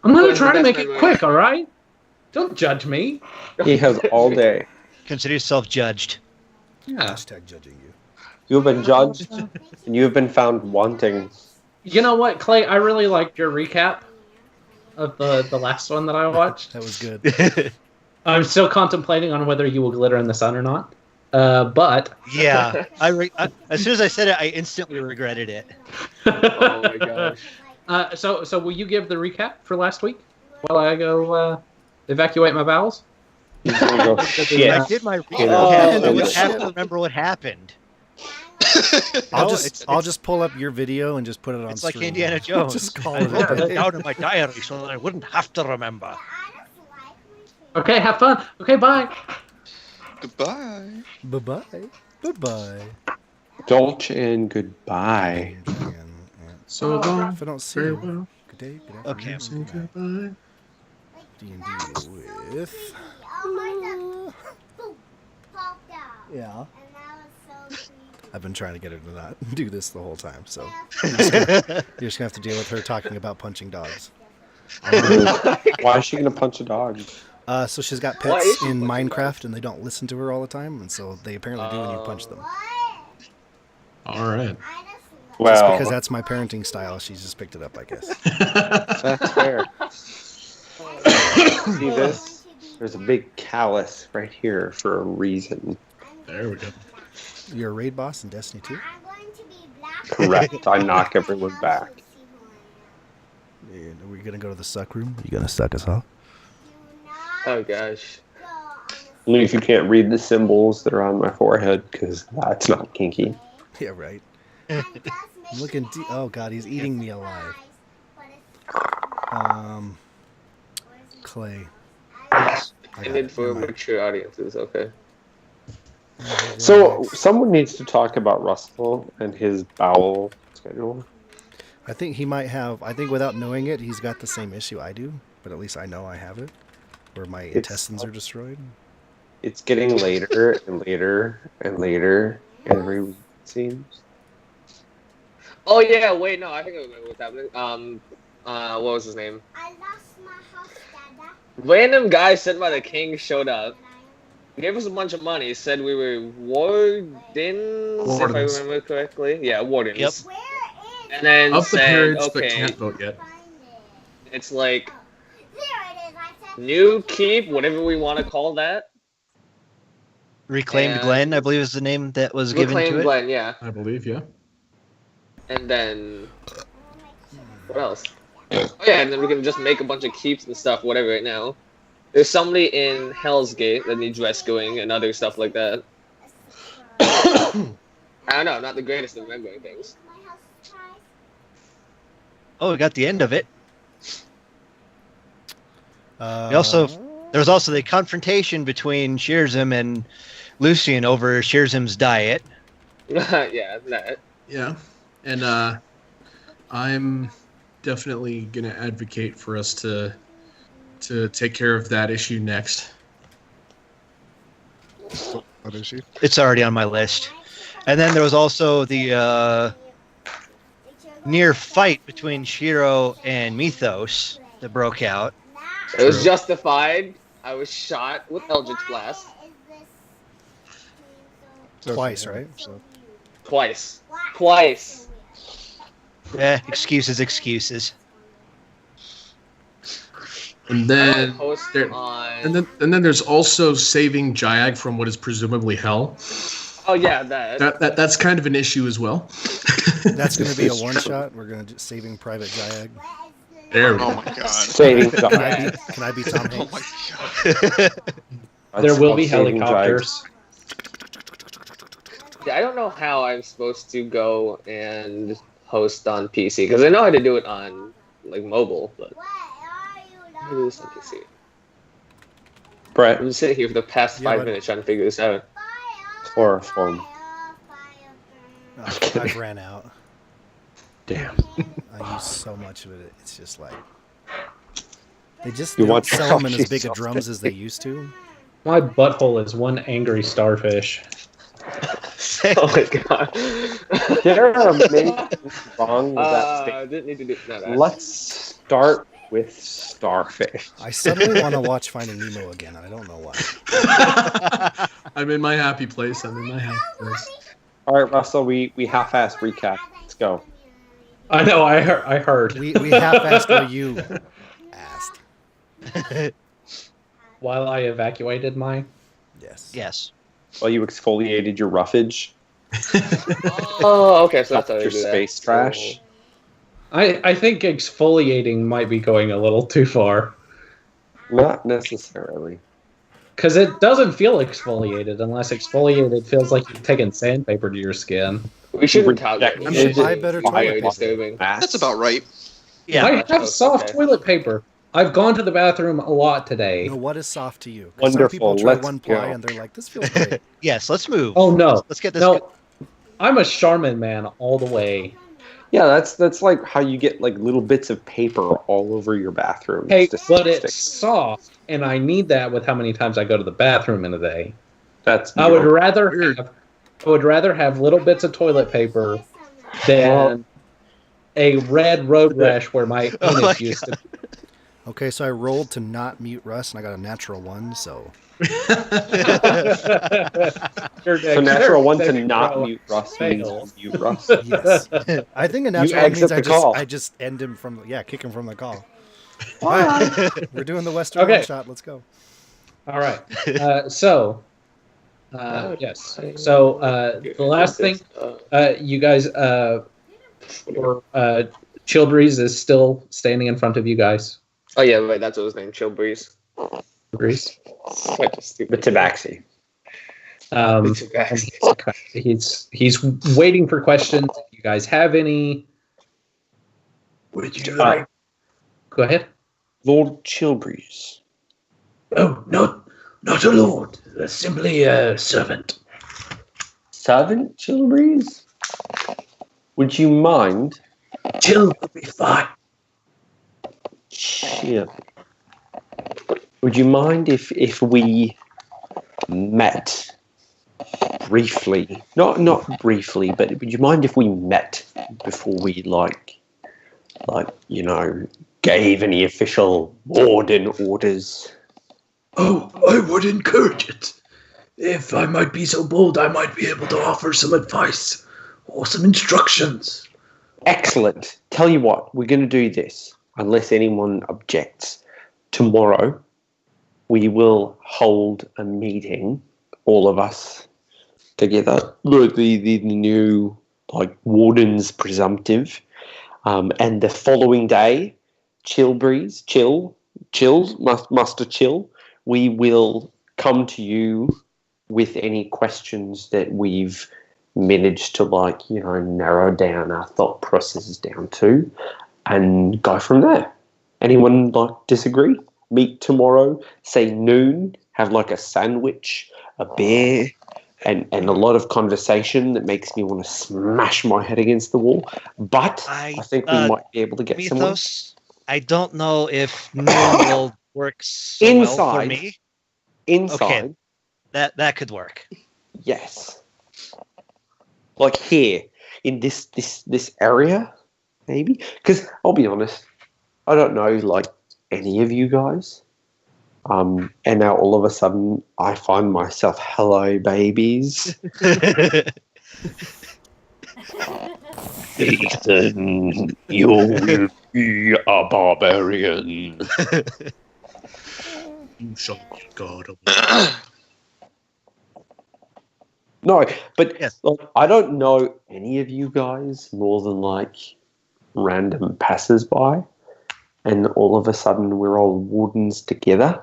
I'm going to try to make it quick, all right? Don't judge me. He has all day. Consider yourself judged. Yeah. Hashtag judging you. You have been judged, and you have been found wanting. You know what, Clay? I really liked your recap of the last one that I watched. That was good. I'm still contemplating on whether you will glitter in the sun or not. But yeah, as soon as I said it, I instantly regretted it. Oh my gosh. So will you give the recap for last week while I go evacuate my bowels? Shit. I did my recap. I would have to remember what happened. I'll just pull up your video and just put it on. It's like stream. Indiana Jones. Just call I it. wrote it down in my diary so that I wouldn't have to remember. Okay, have fun. Okay, bye. Goodbye. Bye-bye. Bye-bye. Dolce and goodbye. So long. If I don't see you, good day, good afternoon. Okay. Goodbye. D&D with... Yeah. I've been trying to get her to not do this the whole time, so you're just gonna have to deal with her talking about punching dogs. Why is she going to punch a dog? So she's got Why is pets she in punching Minecraft, and they don't listen to her all the time, and so they apparently do when you punch them. All right. Just Well, because that's my parenting style, she's just picked it up, I guess. that's fair. See this? There's a big callus right here for a reason. There we go. You're a raid boss in Destiny 2? Correct. I knock everyone back. And are we going to go to the suck room? Are you going to suck us off? Oh gosh. Only if you can't read the symbols that are on my forehead, because that's not kinky. Yeah, right. I'm looking oh god, he's eating me alive. Clay. Intended for mature audiences, okay. So, someone needs to talk about Russell and his bowel schedule. I think he might have, without knowing it, he's got the same issue I do, but at least I know I have it, where my intestines are destroyed. It's getting later and later and later every week, it seems. Oh yeah, wait, no, I think I remember what's happening. What was his name? I lost my house, Dada. Random guy sent by the king showed up. Gave us a bunch of money, said we were wardens, if I remember correctly. Yeah, wardens. Yep. Where is And then Up the said, peerage, but okay, can't vote yet. it's like There it is. I said new keep, whatever we want to call that. Reclaimed And- Glen, I believe is the name that was given Reclaimed to it. Glen, yeah. I believe, yeah. And then what else? Oh yeah, and then we can just make a bunch of keeps and stuff, whatever right now. There's somebody in Hell's Gate that needs rescuing and other stuff like that. I don't know, not the greatest at remembering things. my house is surprised. Oh, we got the end of it. There was also the confrontation between Sherzim and Lucien over Sherzim's diet. Yeah, that. Yeah. And I'm definitely going to advocate for us to take care of that issue next. What is she? It's already on my list. And then there was also the near fight between Shiro and Mithos that broke out. It was justified. I was shot with Eldritch Blast twice, right? So, twice. Twice. Excuses. And then Post there, on. and then there's also saving Jiag from what is presumably hell. Oh yeah, that. That's kind of an issue as well. That's going to be a one-shot. We're going to saving Private Jiag. There we go. oh my god. Saving Can Jiag. I be Tom Oh Hanks? my god. There will be Saving helicopters. Yeah, I don't know how I'm supposed to go and host on PC because I know how to do it on like mobile, but Where are you, how to do this on PC? Brett, I'm just sitting here for the past Yeah, 5 but- minutes trying to figure this out. chloroform. I've ran out. Damn. I use so much of it. It's just like they just You don't want sell them in as to big sell of drums as they used to. My butthole is one angry starfish. Oh my god. There are many things wrong with that I statement. didn't need to do that. Let's start with starfish. I suddenly want to watch Finding Nemo again. I don't know why. I'm in my happy place. I'm in my happy place. All right, Russell, we half-assed recap. Let's go. I know. I heard. We half-assed what you asked. While I evacuated mine. Yes. Yes. Well, you exfoliated your roughage, Oh, okay. So that's how your you do that. space trash. I think exfoliating might be going a little too far. Not necessarily. Because it doesn't feel exfoliated unless exfoliated feels like you've taken sandpaper to your skin. We shouldn't Reject- calculate. I'm It's buy better toilet bio paper. disturbing. That's about right. Yeah. I have okay. soft toilet paper. I've gone to the bathroom a lot today. No, what is soft to you? 'Cause some Wonderful. people try Let's one ply go. and they're like, this feels great. Yes. Let's move. Oh no. Let's get this. No, I'm a Charmin man all the way. Yeah, that's like how you get like little bits of paper all over your bathroom. Hey, It's but disgusting. it's soft, and I need that with how many times I go to the bathroom in a day. That's I would your- rather have little bits of toilet paper than a red road rash where my Oh penis my used to. Okay, so I rolled to not mute Russ, and I got a natural 1, so... So natural one to Saving not throw. mute Russ means Fail. mute Russ. Yes. I think a natural 1 exit means the call. I just end him from... Yeah, kick him from the call. All right. We're doing the Western Okay. one-shot. Let's go. All right. Yes. So the last thing, you guys, Childrees is still standing in front of you guys. Oh yeah, right. That's what his name. Chill Breeze. Breeze. Such a stupid. The tabaxi. He's waiting for questions. If you guys have any, Would you like- go ahead. Lord Chilbreeze. Oh, not a lord. Simply a servant. Servant Chilbreeze? Would you mind? Chill will be fine. Chill. Would you mind if we met briefly? Not briefly, but would you mind if we met before we gave any official warden orders? Oh, I would encourage it. If I might be so bold, I might be able to offer some advice or some instructions. Excellent. Tell you what, we're going to do this, unless anyone objects. Tomorrow, we will hold a meeting, all of us together, the new warden's presumptive, and the following day, Master Chill, we will come to you with any questions that we've managed to narrow down our thought processes down to, and go from there. Anyone disagree? Meet tomorrow, say noon, have a sandwich, a beer, and a lot of conversation that makes me want to smash my head against the wall. But I think we might be able to get someone. Mithos, I don't know if noon will work so well for me. Inside. Okay. That could work. Yes. Here, in this area, maybe? Because I'll be honest, I don't know, any of you guys. And now all of a sudden, I find myself, hello, babies. Ethan, you will be a barbarian. You shall be God. No, but Yes. I don't know any of you guys more than random passers-by, and all of a sudden we're all wardens together.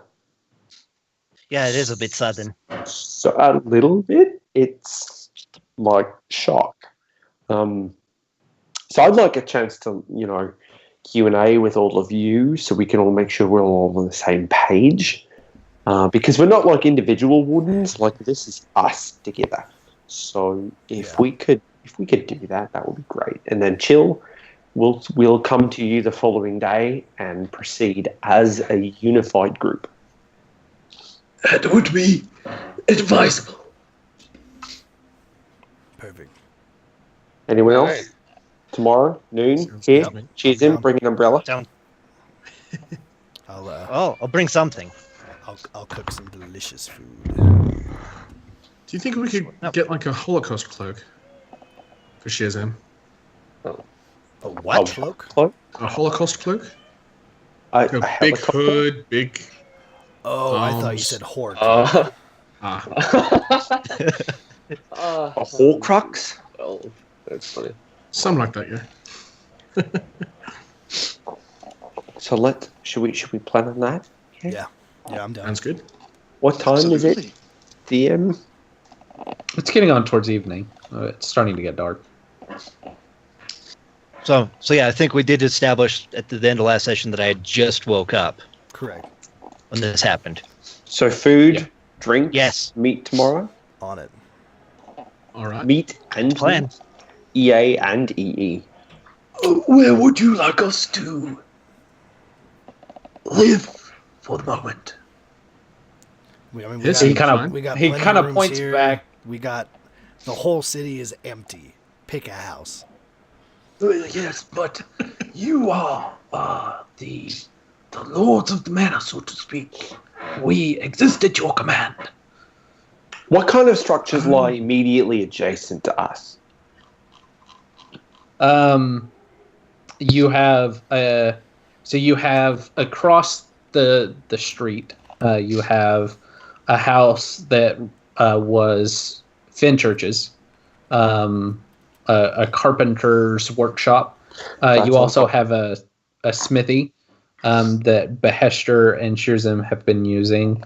Yeah, it is a bit sudden. So a little bit, it's shock. So I'd like a chance to, Q&A with all of you, so we can all make sure we're all on the same page. Because we're not individual wardens, this is us together. So if we could do that, that would be great. And then Chill, we'll come to you the following day and proceed as a unified group. That would be advisable. Perfect. Anyone else? Alright. Tomorrow, noon, Sounds here. good to me. Sherzim, bring an umbrella. I'll bring something. I'll cook some delicious food. Do you think we could get like a Holocaust cloak for Sherzim? A what cloak? A Holocaust cloak? A Like a big helicopter? hood, big. Oh, I thought you arms. said horde. Ah, A Horcrux? Oh, that's funny. something like that, yeah. So should we plan on that? Yeah, I'm down. Sounds good. What time is it? DM? It's getting on towards evening. It's starting to get dark. So yeah, I think we did establish at the end of last session that I had just woke up Correct. when this happened. So food, drink, Yes. meet tomorrow? On it. All right. Meet and Plan. meet. EA and EE. Where would you like us to live for the moment? We Yes, He got, kind of we got he plenty kind of rooms points here. back. We got the whole city is empty. Pick a house. Yes, but you are the lords of the manor, so to speak. We exist at your command. What kind of structures lie immediately adjacent to us? You have you have across the street. You have a house that was Fenchurch's, a carpenter's workshop. You also have a smithy that Bahesht'ur and Sherzim have been using.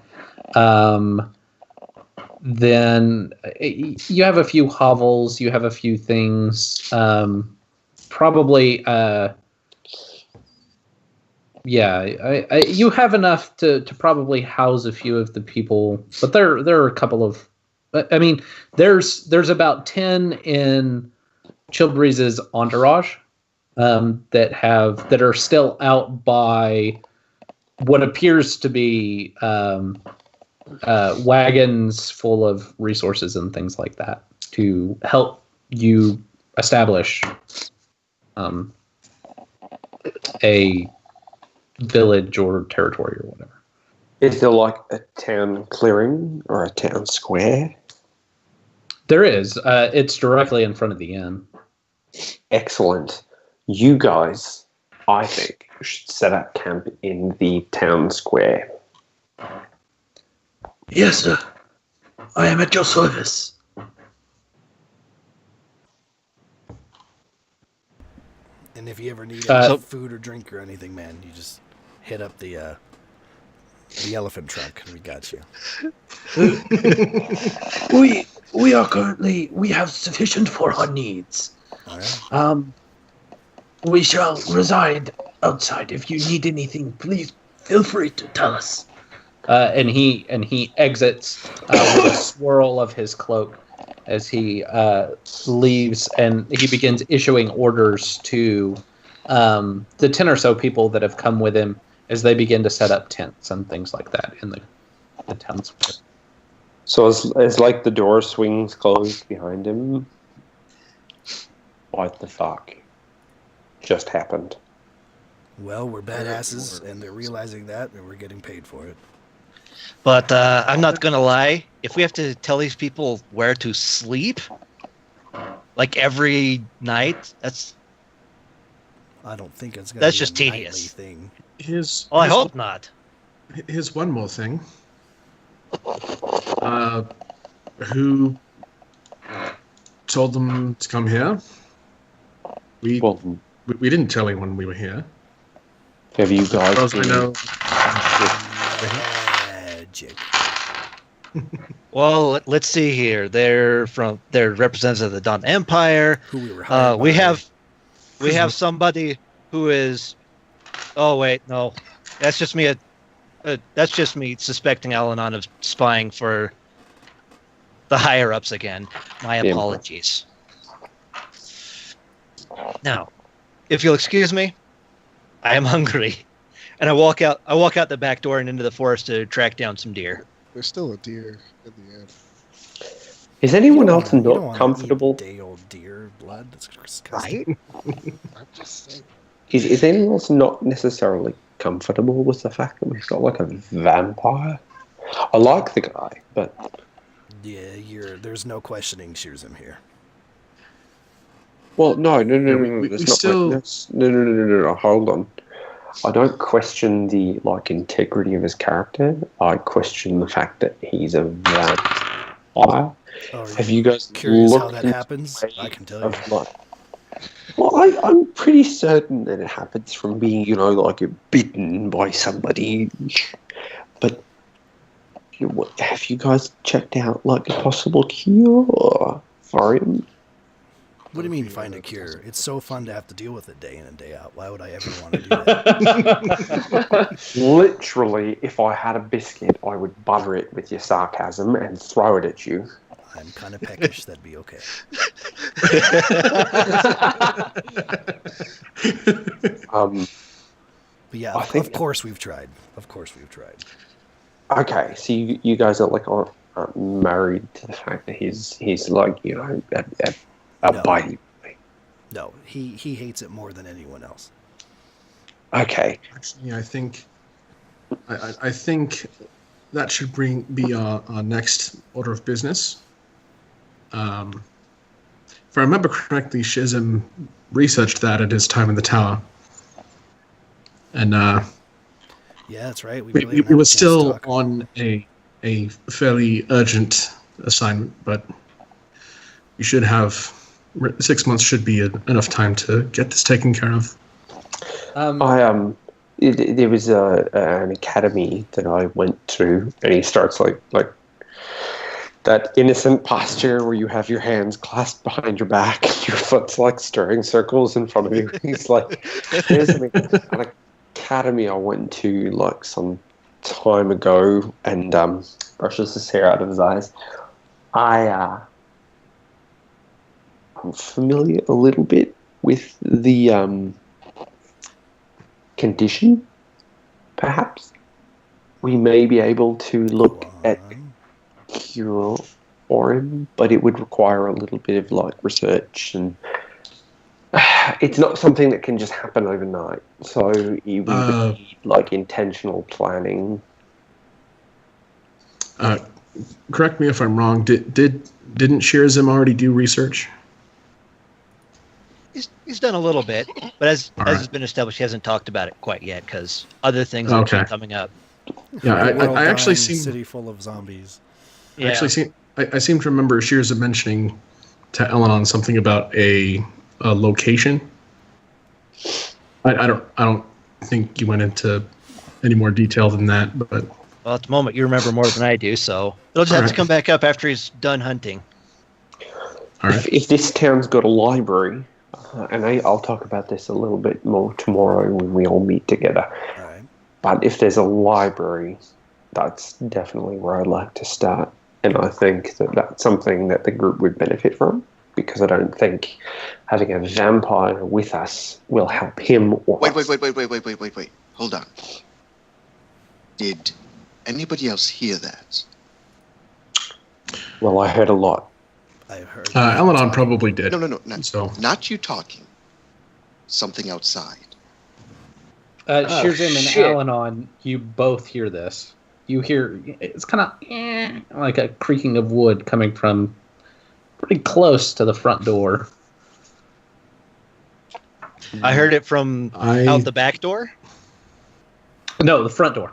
Then you have a few hovels. You have a few things. Probably. You have enough to probably house a few of the people, but there are a couple of. I mean, there's about 10 in Chilbreeze's entourage that are still out by what appears to be wagons full of resources and things like that to help you establish a village or territory or whatever. Is there like a town clearing or a town square? There is. It's directly in front of the inn. Excellent. You guys, I think, should set up camp in the town square. Yes, sir. I am at your service. And if you ever need So- food or drink or anything, man, you just hit up the elephant trunk and we got you. We have sufficient for our needs. All right. We shall reside outside. If you need anything, please feel free to tell us. And he exits with a swirl of his cloak as he leaves, and he begins issuing orders to the 10 or so people that have come with him as they begin to set up tents and things like that in the town square. So as like the door swings closed behind him, what the fuck just happened? Well, we're badasses, and they're realizing that, and we're getting paid for it. But I'm not gonna lie. If we have to tell these people where to sleep, like every night, I don't think it's gonna That's be just a nightly tedious. thing. I hope not. Here's one more thing. Who told them to come here? We didn't tell anyone we were here. Have you As far guys as I know. Magic. Well, let's see here. They're representatives of the Don Empire. Who we were hired We by. have somebody who is. Oh wait, no, that's just me. That's just me suspecting Allanon of spying for the higher ups again. My Yeah. apologies. Now, if you'll excuse me, I am hungry, and I walk out the back door and into the forest to track down some deer. There's still a deer in the end. Is anyone else You don't not wanna comfortable? eat day-old deer blood. That's disgusting. Right? I'm just saying. Is anyone else not necessarily comfortable with the fact that we've got like a vampire. I like the guy, but Yeah, there's no questioning Sherzim here. well, no. Hold on. I don't question the integrity of his character. I question the fact that he's a vampire. Oh, Have you guys curious how looked that into happens? the way I can tell you. Well, I'm pretty certain that it happens from being, bitten by somebody. But have you guys checked out a possible cure for him? What do you mean find a cure? It's so fun to have to deal with it day in and day out. Why would I ever want to do that? Literally, if I had a biscuit, I would butter it with your sarcasm and throw it at you. I'm kind of peckish. That'd be okay. But yeah, of course we've tried. Okay, so you guys are married to the fact that he's a bitey. No, he hates it more than anyone else. Okay. Actually, I think that should be our next order of business. If I remember correctly, Sherzim researched that at his time in the tower, and yeah, that's right. We were still on a fairly urgent assignment, but we should have 6 months should be enough time to get this taken care of. There was an academy that I went to, and he starts like that innocent posture where you have your hands clasped behind your back, and your foot's stirring circles in front of you. He's like, there's an academy I went to some time ago, and brushes his hair out of his eyes. I'm familiar a little bit with the condition. Perhaps we may be able to look at cure for him, but it would require a little bit of we and it's not something that can just happen overnight. So it would need intentional planning. Correct me if I'm wrong. Didn't Sherzim already do research? He's done a little bit, but as has been established, he hasn't talked about it quite yet because other things are coming up. Yeah, I actually seem city full of zombies. Yeah. I seem to remember Sherzim mentioning to Allanon something about a location. I don't think you went into any more detail than that, but well, at the moment you remember more than I do, so it'll just have to come back up after he's done hunting. All right. If this town's got a library, and I'll talk about this a little bit more tomorrow when we all meet together. Right. But if there's a library, that's definitely where I'd like to start. And I think that that's something that the group would benefit from, because I don't think having a vampire with us will help him or Wait. us. Hold on. Did anybody else hear that? Well, I heard a lot. I heard. Allanon probably did. No. So Not you talking. Something outside. Sherzim and shit. Allanon, you both hear this. You hear it's kind of like a creaking of wood coming from pretty close to the front door. I heard it from out the back door. No, the front door.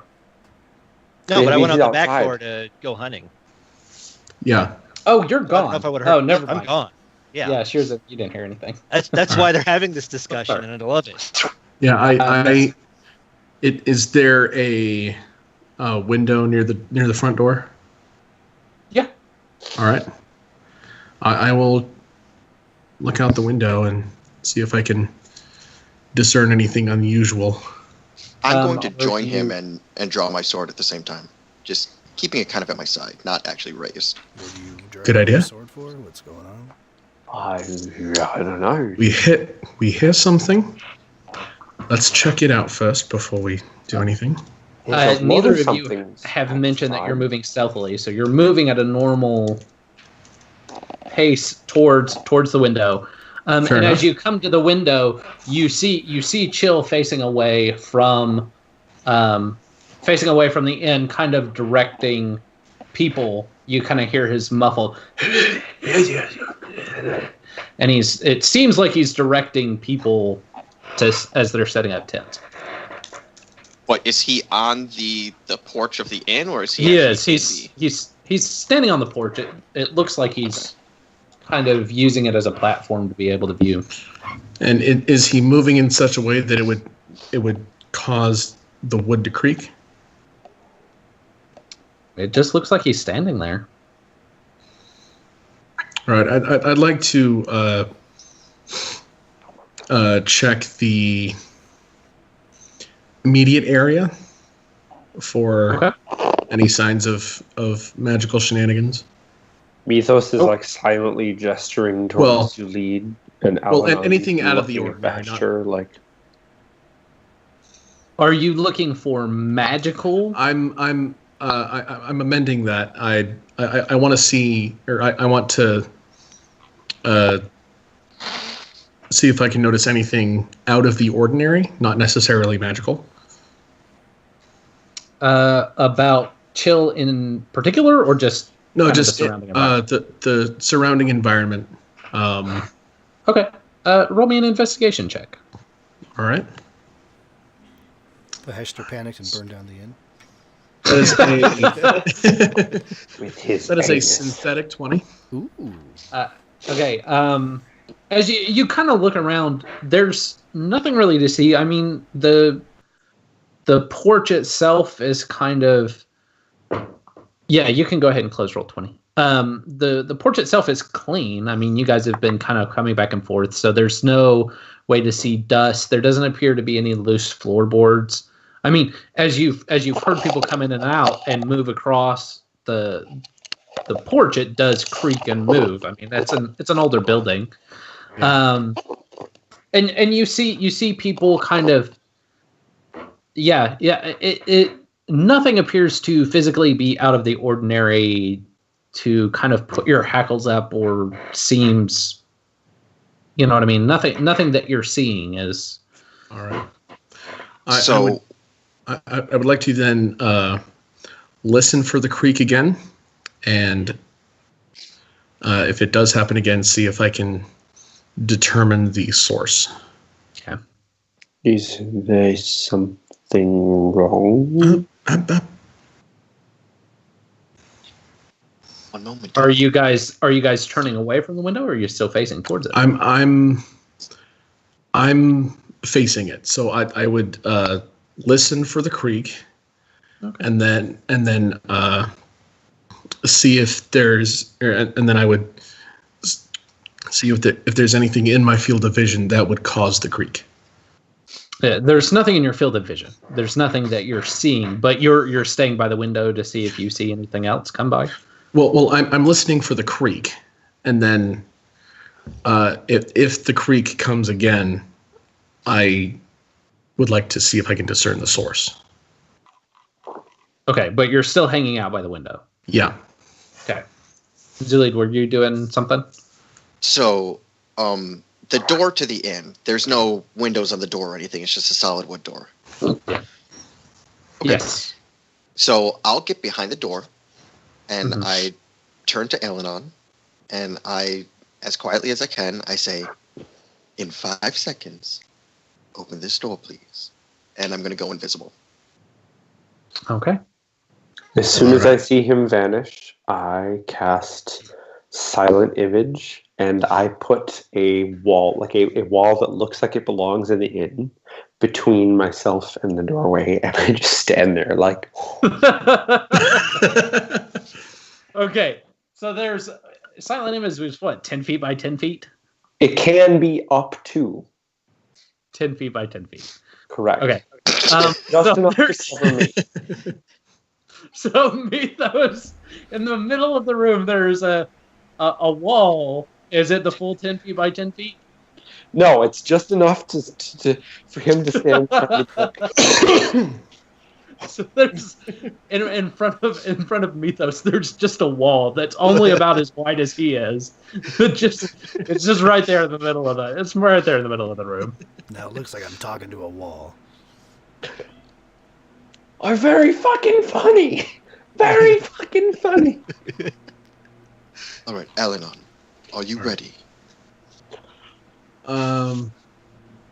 No, but I went out the back outside. door to go hunting. yeah. Oh, you're I don't know gone. if I would have heard. Oh, never mind. I'm gone. Yeah, Yeah, Sherzim, you didn't hear anything. that's why they're having this discussion, and I love it. Yeah, is there a window near the front door? Yeah. All right. I will look out the window and see if I can discern anything unusual. I'm going to are join you- him and draw my sword at the same time. Just keeping it kind of at my side, not actually raised. What are you dragging Good idea. your sword for? What's going on? I don't know. We hear something. Let's check it out first before we do anything. There's a lot Neither of you somethings have mentioned that outside. you're moving stealthily, so you're moving at a normal pace towards the window. And Fair as enough. you come to the window, you see Chill facing away from facing away from the inn, kind of directing people. You kind of hear his muffled, and it seems like he's directing people as they're setting up tents. What, is he on the porch of the inn, or is he? He is. He's standing on the porch. It looks like he's kind of using it as a platform to be able to view. And is he moving in such a way that it would cause the wood to creak? It just looks like he's standing there. All right. I'd like to check the immediate area for any signs of magical shenanigans. Mithos is like silently gesturing towards Xullyd and Allanon. Well, anything out of the ordinary. Bahesht'ur, like. Are you looking for magical? I'm amending that. I want to see, or I want to see if I can notice anything out of the ordinary, not necessarily magical. About Chill in particular, or just just the surrounding environment. Okay. Roll me an investigation check. All right. Bahesht'ur panicked and burned down the inn. That is a synthetic 20. Ooh. Okay. As you kind of look around, there's nothing really to see. I mean, the porch itself is kind of... Yeah, you can go ahead and close roll 20. The porch itself is clean. I mean, you guys have been kind of coming back and forth, so there's no way to see dust. There doesn't appear to be any loose floorboards. I mean, as you've heard people come in and out and move across the porch, it does creak and move. I mean, it's an older building, and you see people kind of. Yeah. It nothing appears to physically be out of the ordinary to kind of put your hackles up or seems, you know what I mean? Nothing that you're seeing is. All right. I would like to then listen for the creak again, and if it does happen again, see if I can determine the source. Okay. Is there something wrong? One moment. Are you guys turning away from the window, or are you still facing towards it? I'm facing it, so I would listen for the creak, and then see if there's, and then I would see if there's anything in my field of vision that would cause the creak. Yeah, there's nothing in your field of vision. There's nothing that you're seeing, but you're staying by the window to see if you see anything else come by. Well, I'm listening for the creak, and then if the creak comes again, I would like to see if I can discern the source. Okay, but you're still hanging out by the window. Yeah. Okay. Xullyd, were you doing something? So, the door to the inn, there's no windows on the door or anything. It's just a solid wood door. Okay. Yes. So I'll get behind the door, and I turn to Allanon, and I, as quietly as I can, I say, in 5 seconds, open this door, please. And I'm going to go invisible. Okay. As soon as I see him vanish, I cast Silent Image, and I put a wall, like a wall that looks like it belongs in the inn, between myself and the doorway, and I just stand there like... Okay, so there's... Silent Image was what, 10 feet by 10 feet? It can be up to 10 feet by 10 feet. Correct. Okay. Just enough to cover me. So Mithos, in the middle of the room, there's a wall. Is it the full 10 feet by 10 feet? No, it's just enough to for him to stand. So there's in front of Mithos, there's just a wall that's only about as wide as he is. It's just right there in the middle of it's right there in the middle of the room. Now it looks like I'm talking to a wall. are very fucking funny. Very fucking funny. All right, Allanon, are you ready?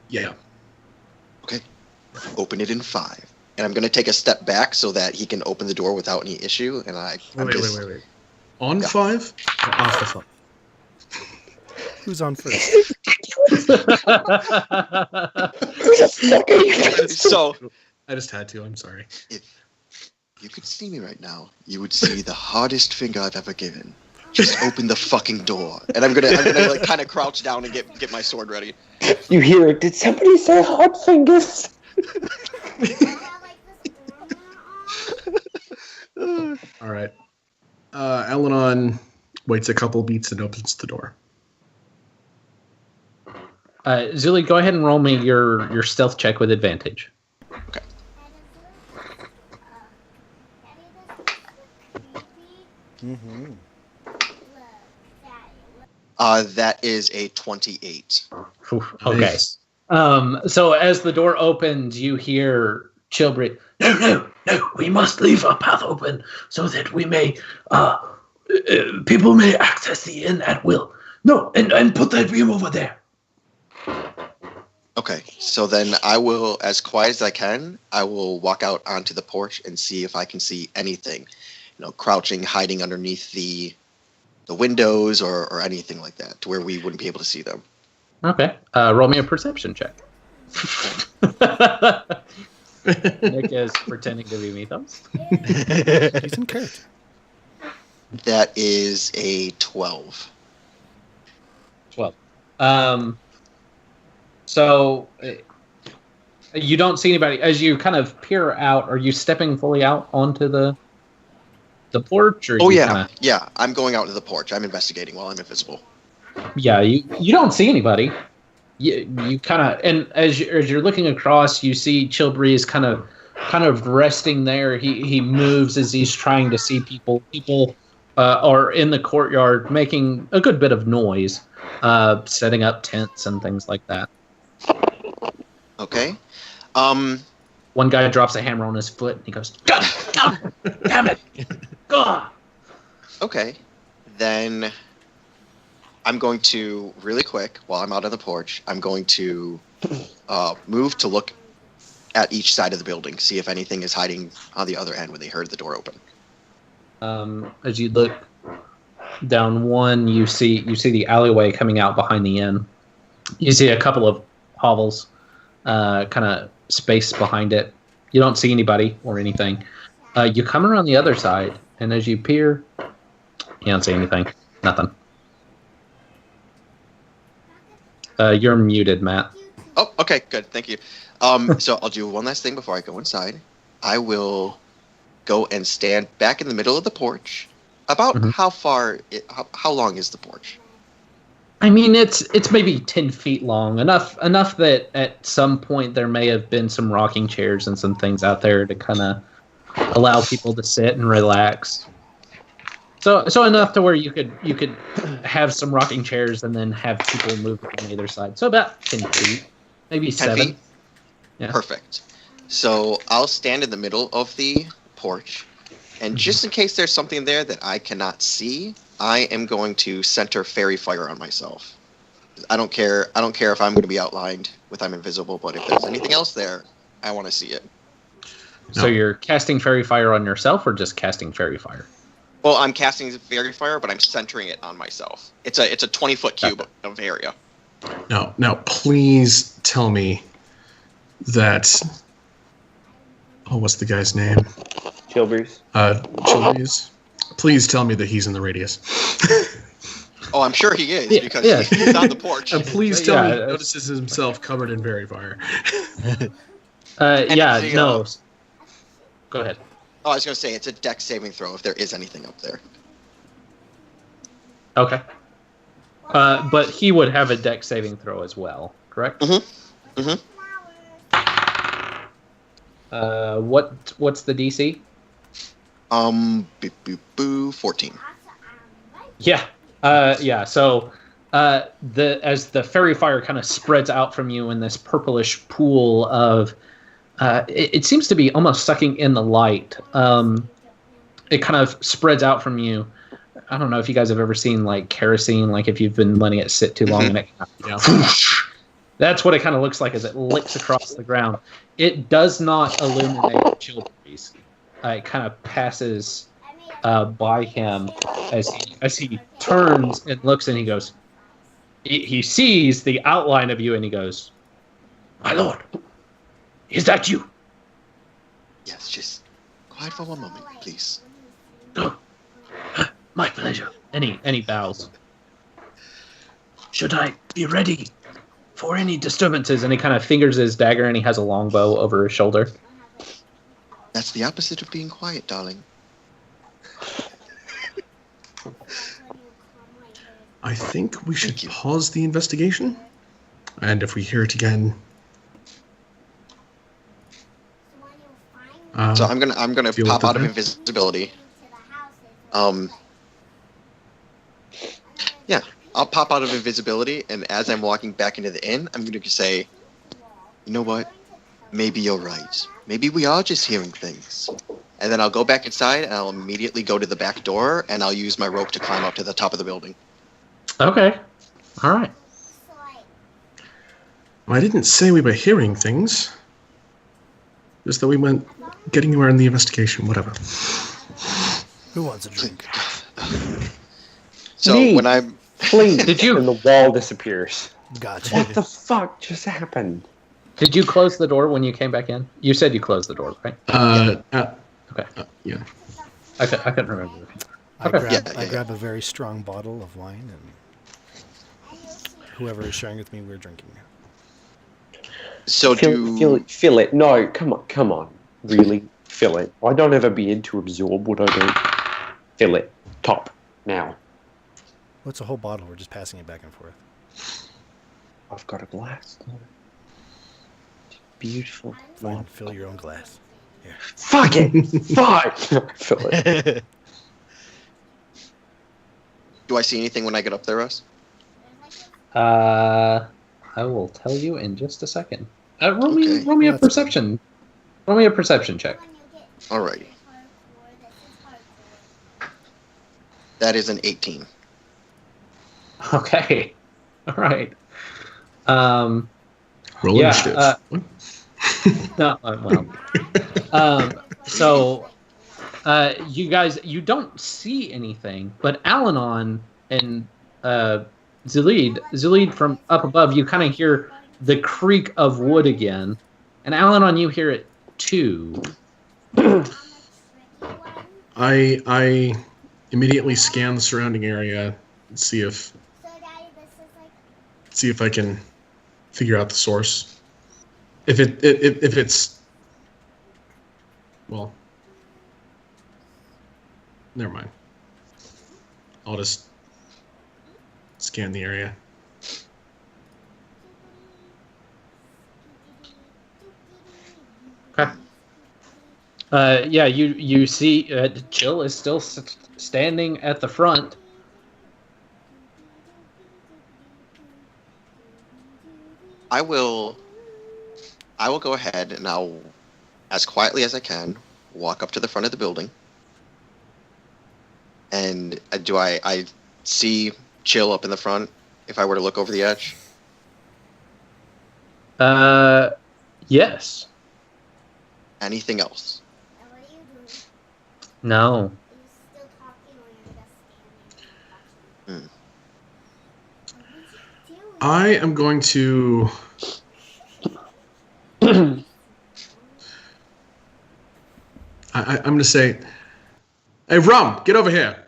Yeah. Okay. Open it in 5. And I'm going to take a step back so that he can open the door without any issue. And Wait. On 5 or off the 5? Who's on first? So I just had to. I'm sorry. If you could see me right now, you would see the hardest finger I've ever given. Just open the fucking door. And I'm gonna like kind of crouch down and get my sword ready. You hear it? Did somebody say hot fingers? All right. Allanon waits a couple beats and opens the door. Xullyd, go ahead and roll me your stealth check with advantage. Okay. Mm-hmm. That is a 28. Okay. Nice. So as the door opens, you hear Chilbury. No, we must leave our path open so that we may, people may access the inn at will. No, and put that beam over there. Okay, so then I will, as quiet as I can, I will walk out onto the porch and see if I can see anything. Crouching, hiding underneath the windows or anything like that, to where we wouldn't be able to see them. Okay. Roll me a perception check. Nick is pretending to be Mithos. He's in character. That is a 12. 12. So you don't see anybody as you kind of peer out. Are you stepping fully out onto the porch? Or Yeah. I'm going out to the porch. I'm investigating while I'm invisible. Yeah, you don't see anybody. You kind of, and as you're looking across, you see Chilbury is kind of resting there. He moves as he's trying to see people. People are in the courtyard making a good bit of noise, setting up tents and things like that. Okay. One guy drops a hammer on his foot and he goes, "Damn it! God!" Okay, then I'm going to, really quick, while I'm out on the porch, I'm going to move to look at each side of the building, see if anything is hiding on the other end when they heard the door open. As you look down one, you see the alleyway coming out behind the inn. You see a couple of hovels, kind of space behind it. You don't see anybody or anything. You come around the other side, and as you peer, you don't see anything. Nothing. You're muted, Matt. Oh, okay, good. Thank you. So I'll do one last thing before I go inside. I will go and stand back in the middle of the porch. About how long is the porch? I mean, it's maybe 10 feet long. Enough that at some point there may have been some rocking chairs and some things out there to kind of allow people to sit and relax. So enough to where you could have some rocking chairs and then have people move on either side. So about 10 feet, maybe 10 7. feet? Yeah. Perfect. So I'll stand in the middle of the porch, and just in case there's something there that I cannot see, I am going to center fairy fire on myself. I don't care if I'm going to be outlined with I'm invisible, but if there's anything else there, I want to see it. So you're casting fairy fire on yourself, or just casting fairy fire? Well, I'm casting fairy fire, but I'm centering it on myself. It's a 20-foot cube of area. Now, please tell me that. Oh, what's the guy's name? Chilbury's. Chilbury's. Please tell me that he's in the radius. Oh, I'm sure he is, because he's on the porch. And please tell me he notices himself covered in fairy fire. No. Go ahead. Oh, I was going to say, it's a dex saving throw if there is anything up there. Okay. But he would have a dex saving throw as well, correct? Mm-hmm. Mm-hmm. What's the DC? 14. Yeah. So, as the fairy fire kind of spreads out from you in this purplish pool of it seems to be almost sucking in the light. It kind of spreads out from you. I don't know if you guys have ever seen like kerosene, like if you've been letting it sit too long and it that's what it kind of looks like as it licks across the ground. It does not illuminate Chill Breeze. It kind of passes by him as he turns and looks, and he goes. He sees the outline of you, and he goes, My lord, is that you? Yes, just quiet for one moment, please. Oh, my pleasure. and he bows. Should I be ready for any Disturbances, and he kind of fingers his dagger, and he has a longbow over his shoulder. That's the opposite of being quiet, darling. I think we should pause the investigation, and if we hear it again, so I'm gonna pop out of invisibility. Yeah, I'll pop out of invisibility, and as I'm walking back into the inn, I'm gonna say, you know what? Maybe you're right. Maybe we are just hearing things. And then I'll go back inside, and I'll immediately go to the back door, and I'll use my rope to climb up to the top of the building. Okay. All right. I didn't say we were hearing things. Just that we weren't getting anywhere in the investigation, whatever. Who wants a drink? So Me. when I'm... Please. Did you? And the wall disappears. Gotcha. What the fuck just happened? Did you close the door when you came back in? You said you closed the door, right? Okay. Yeah. I couldn't remember. I Okay. grab a very strong bottle of wine, and whoever is sharing with me, we're drinking. So Fill it. No, come on. Really? Fill it. I don't have a beard to absorb what I do. Fill it. Top. Now. Well, it's a whole bottle. We're just passing it back and forth. I've got a glass. Beautiful. Fine, fill your own glass. Here. Fuck it. Fuck. Fill it. Do I see anything when I get up there, Russ? I will tell you in just a second. Roll me a perception. Roll me a perception check. Alrighty. That is an 18. Okay. All right. Roll initiative. No, so, you guys, you don't see anything, but Allanon and Xullyd from up above, you kind of hear the creak of wood again, and Allanon, you hear it too. I immediately scan the surrounding area and see if I can figure out the source. If it's well, never mind. I'll just scan the area. Okay. Yeah, you see Jill is still standing at the front. I will go ahead and I'll, as quietly as I can, walk up to the front of the building. And do I see Chill up in the front if I were to look over the edge? Yes. Anything else? No. I am going to... I'm going to say, hey, Rum, get over here.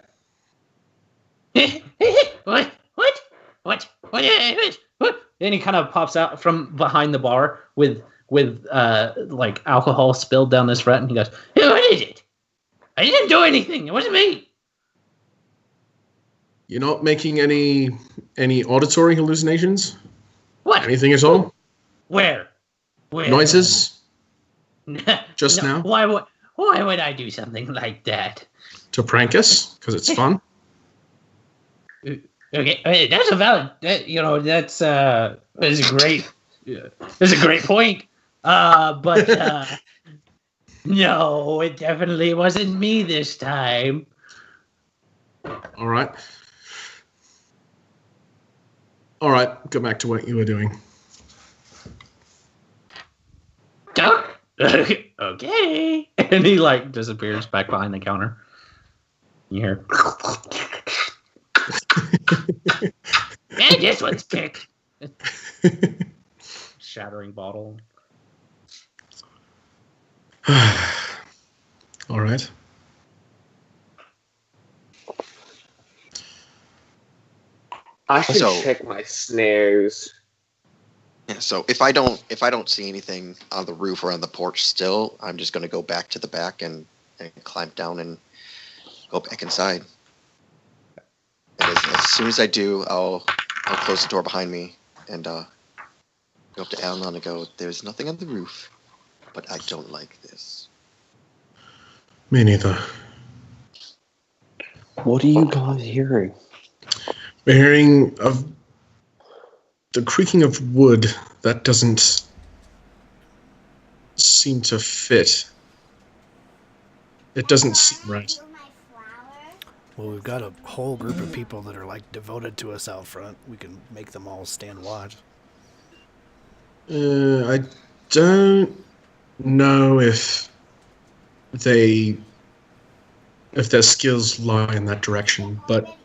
What? And he kind of pops out from behind the bar with like alcohol spilled down this front, and he goes, "Hey, what is it? I didn't do anything. It wasn't me." You're not making any auditory hallucinations? What? Anything at all? Where? Noises? Just now? Why would I do something like that? To prank us? Because it's fun? Okay, that's a valid. That's a great. That's a great point. But no, it definitely wasn't me this time. All right. All right, go back to what you were doing. Okay. And he like disappears back behind the counter. You hear, man, this one's picked. Shattering bottle. All right. I should check my snares. Yeah, so if I don't see anything on the roof or on the porch still, I'm just going to go back to the back and climb down and go back inside. And as soon as I do, I'll close the door behind me and go up to Allanon and go, "There's nothing on the roof, but I don't like this." Me neither. What are you guys hearing? We're hearing of the creaking of wood that doesn't seem to fit. It doesn't seem right. Well, we've got a whole group of people that are like devoted to us out front. We can make them all stand watch. I don't know if their skills lie in that direction, but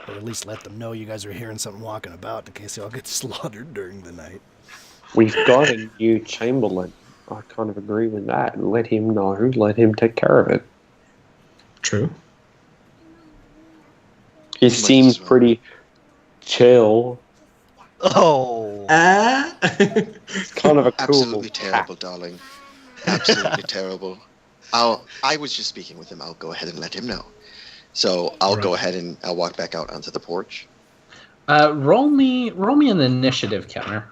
Or at least let them know you guys are hearing something walking about in case they all get slaughtered during the night. We've got a new Chamberlain. I kind of agree with that. Let him know. Let him take care of it. True. He seems pretty chill. Oh. It's kind of a cool Absolutely terrible, darling. Absolutely terrible. I was just speaking with him. I'll go ahead and let him know. So I'll go ahead and I'll walk back out onto the porch. Roll me an initiative counter.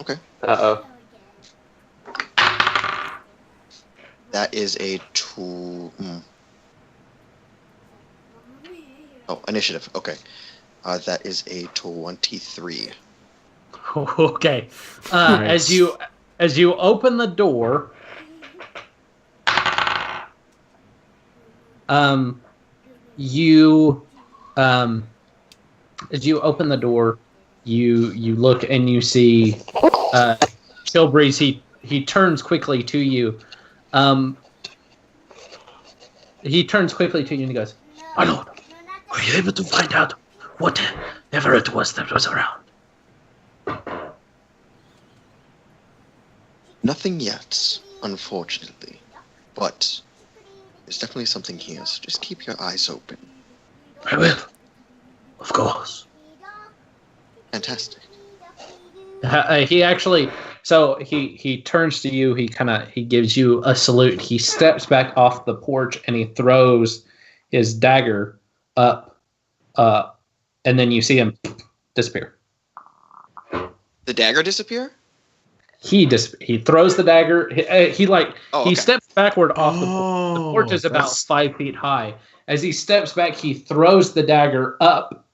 Okay. Uh-oh. That is a 2. Oh, initiative. Okay. That is a 23. Okay. Nice. As you open the door, as you open the door, you look and you see Chillbreeze. He turns quickly to you. He turns quickly to you and he goes, "My lord, were you able to find out whatever it was that was around?" Nothing yet, unfortunately. But there's definitely something here, so just keep your eyes open. I will. Of course. Fantastic. He actually, so he turns to you. He gives you a salute. He steps back off the porch and he throws his dagger up, and then you see him disappear. The dagger disappear? He throws the dagger. He steps backward off the porch. The porch is about 5 feet high. As he steps back, he throws the dagger up,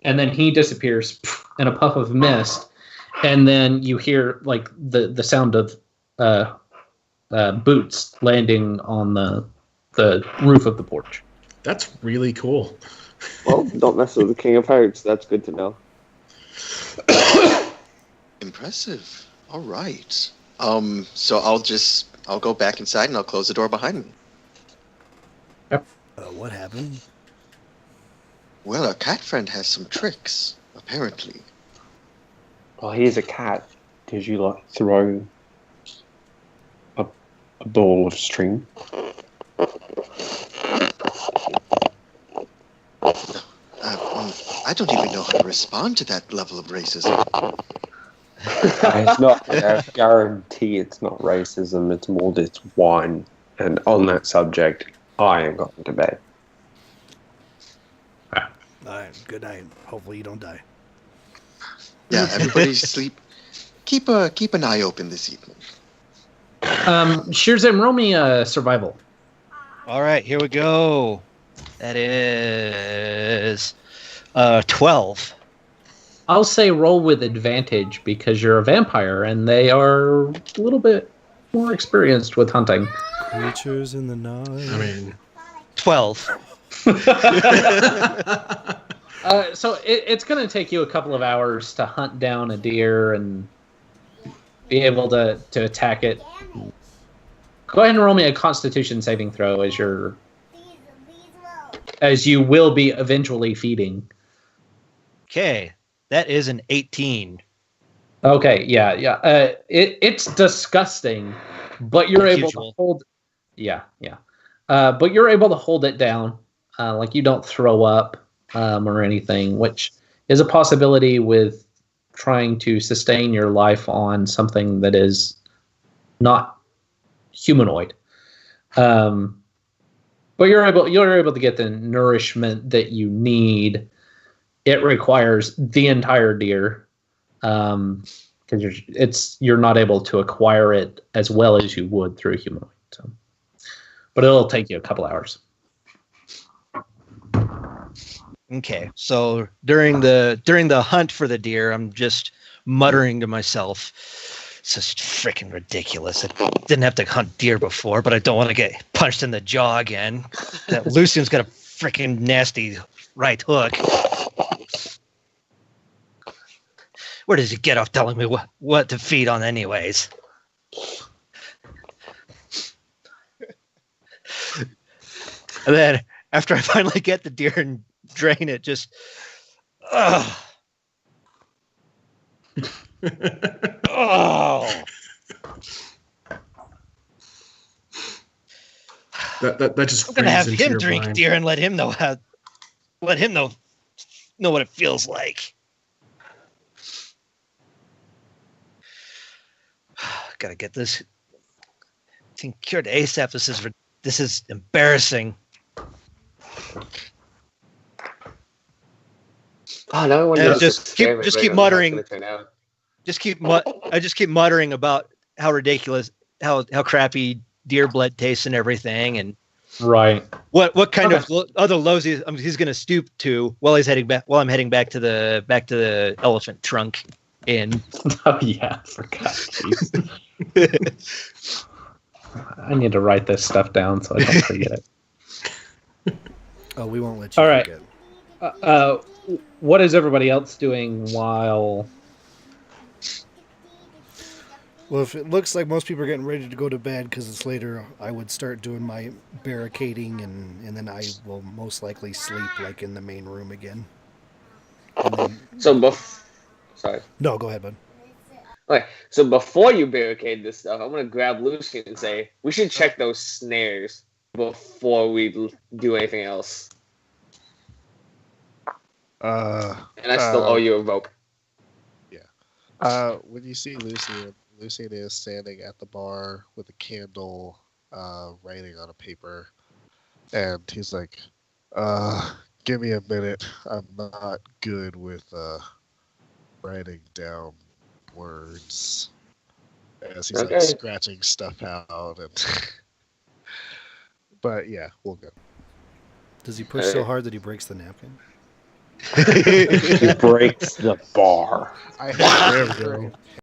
and then he disappears in a puff of mist. And then you hear like the sound of boots landing on the roof of the porch. That's really cool. Well, don't mess with the King of Hearts. That's good to know. Impressive. All right. So I'll go back inside and I'll close the door behind me. Yep. What happened? Well, our cat friend has some tricks, apparently. Well, he's a cat. Did you throw a ball of string? I don't even know how to respond to that level of racism. It's not. I guarantee it's not racism. It's more just wine. And on that subject, I am going to bed. All right. Good night. Hopefully you don't die. Yeah, everybody sleep. Keep an eye open this evening. Sherzim, roll me a survival. All right, here we go. That is 12. I'll say roll with advantage because you're a vampire and they are a little bit more experienced with hunting. Creatures in the night. I mean, 12. So it's going to take you a couple of hours to hunt down a deer and be able to attack it. Go ahead and roll me a Constitution saving throw as you will be eventually feeding. Okay, that is an 18. Okay, yeah. It's disgusting, but you're able to hold. Yeah. But you're able to hold it down, like you don't throw up or anything, which is a possibility with trying to sustain your life on something that is not humanoid. But you're able to get the nourishment that you need. It requires the entire deer, because you're not able to acquire it as well as you would through humanoid. So, but it'll take you a couple hours. Okay, so during the hunt for the deer, I'm just muttering to myself, "This is freaking ridiculous. I didn't have to hunt deer before, but I don't want to get punched in the jaw again. That Lucien's got a freaking nasty right hook. Where does he get off telling me what to feed on anyways?" And then after I finally get the deer and drain it, just oh. That just I'm gonna have into him your drink mind. deer and let him know what it feels like. Gotta get this thing cured ASAP. This is embarrassing. Oh no! One And just keep muttering. I just keep muttering about how ridiculous, how crappy deer blood tastes and everything, and right. What kind of other lows he's going to stoop to while I'm heading back to the elephant trunk inn. Oh yeah, I forgot. I need to write this stuff down so I don't forget it. Oh, we won't let you All right. forget. What is everybody else doing while? Well, if it looks like most people are getting ready to go to bed because it's later, I would start doing my barricading, and then I will most likely sleep like in the main room again. Sorry. No, go ahead, bud. Okay, so before you barricade this stuff, I'm gonna grab Lucien and say we should check those snares before we do anything else. And I still owe you a rope. Yeah. When you see Lucien is standing at the bar with a candle, writing on a paper, and he's like, "Give me a minute. I'm not good with writing down words." As he's like scratching stuff out, and but yeah, we'll go. Does he push so hard that he breaks the napkin? He breaks the bar. I have